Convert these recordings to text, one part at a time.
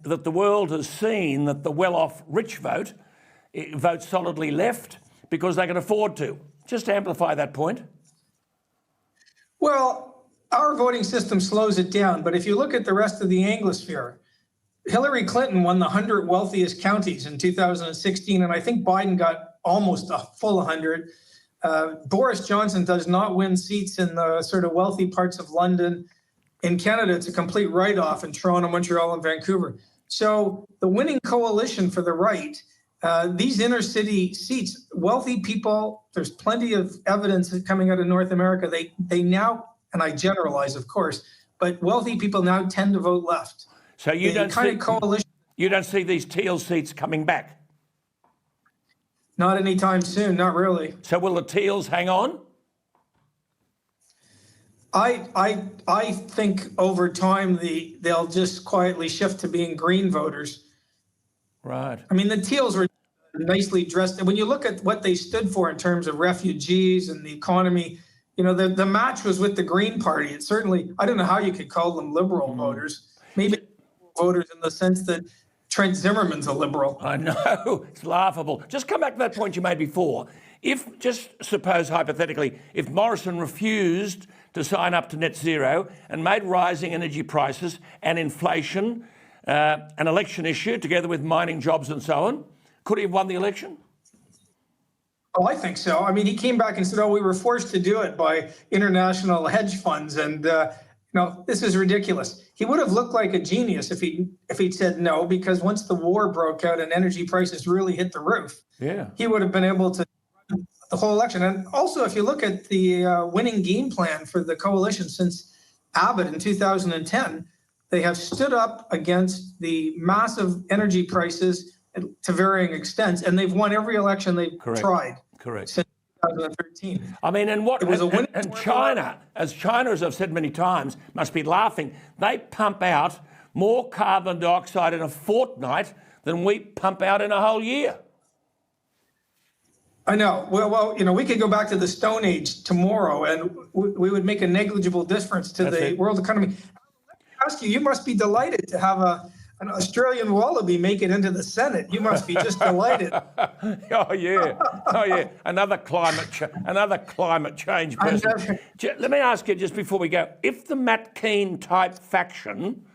that the world has seen that the well-off rich vote solidly left because they can afford to. Just to amplify that point. Well, our voting system slows it down, but if you look at the rest of the Anglosphere, Hillary Clinton won the 100 wealthiest counties in 2016, and I think Biden got almost a full 100. Boris Johnson does not win seats in the sort of wealthy parts of London. In Canada, it's a complete write-off in Toronto, Montreal, and Vancouver. So the winning coalition for the right, these inner city seats, wealthy people, there's plenty of evidence coming out of North America. They now, and I generalize, of course, but wealthy people now tend to vote left. So you don't see these Teal seats coming back? Not anytime soon, not really. So will the Teals hang on? I think over time they'll just quietly shift to being Green voters. Right. I mean, the Teals were nicely dressed. When you look at what they stood for in terms of refugees and the economy, you know, the match was with the Green Party. It certainly, I don't know how you could call them liberal voters. Maybe voters in the sense that Trent Zimmerman's a liberal. I know, it's laughable. Just come back to that point you made before. If, just suppose hypothetically, if Morrison refused to sign up to net zero and made rising energy prices and inflation an election issue together with mining jobs and so on, could he have won the election? Oh, I think so. I mean, he came back and said, we were forced to do it by international hedge funds. And, this is ridiculous. He would have looked like a genius if he'd said no, because once the war broke out and energy prices really hit the roof, he would have been able to run the whole election. And also, if you look at the winning game plan for the coalition since Abbott in 2010, they have stood up against the massive energy prices to varying extents, and they've won every election they've tried. Correct. Since 2013. I mean, and China, as I've said many times, must be laughing. They pump out more carbon dioxide in a fortnight than we pump out in a whole year. I know. Well, we could go back to the Stone Age tomorrow, and we would make a negligible difference to the world economy. Let me ask you, you must be delighted to have an Australian wallaby make it into the Senate. You must be just delighted. Oh yeah. Another climate change person. Let me ask you just before we go: if the Matt Keane type faction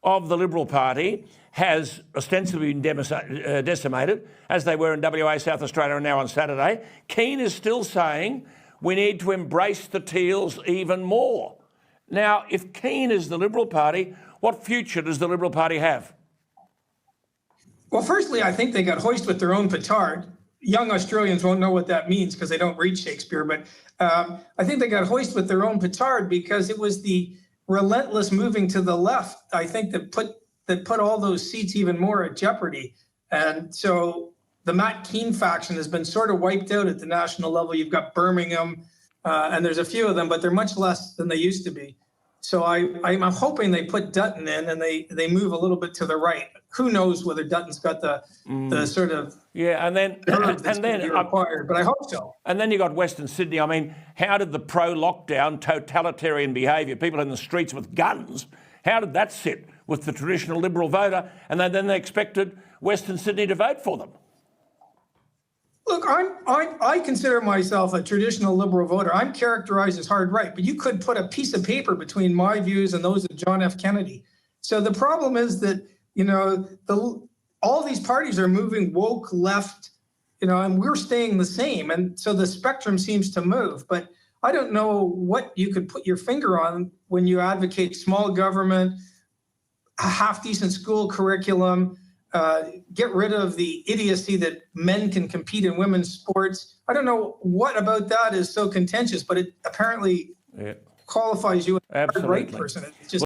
of the Liberal Party has ostensibly been decimated, as they were in WA, South Australia, and now on Saturday, Keane is still saying we need to embrace the Teals even more. Now, if Keane is the Liberal Party, what future does the Liberal Party have? Well, firstly, I think they got hoist with their own petard. Young Australians won't know what that means because they don't read Shakespeare, but I think they got hoist with their own petard because it was the relentless moving to the left, I think, that put all those seats even more at jeopardy. And so the Matt Keane faction has been sort of wiped out at the national level. You've got Birmingham, and there's a few of them, but they're much less than they used to be. So I'm hoping they put Dutton in and they move a little bit to the right. Who knows whether Dutton's got the sort of and then required, but I hope so. And then you got Western Sydney. I mean, how did the pro-lockdown totalitarian behaviour, people in the streets with guns, how did that sit with the traditional Liberal voter? And then they expected Western Sydney to vote for them. Look, I consider myself a traditional Liberal voter. I'm characterized as hard right, but you could put a piece of paper between my views and those of John F. Kennedy. So the problem is that, all these parties are moving woke left, and we're staying the same. And so the spectrum seems to move. But I don't know what you could put your finger on when you advocate small government, a half-decent school curriculum, get rid of the idiocy that men can compete in women's sports. I don't know what about that is so contentious, but it apparently qualifies you as a right person. It's just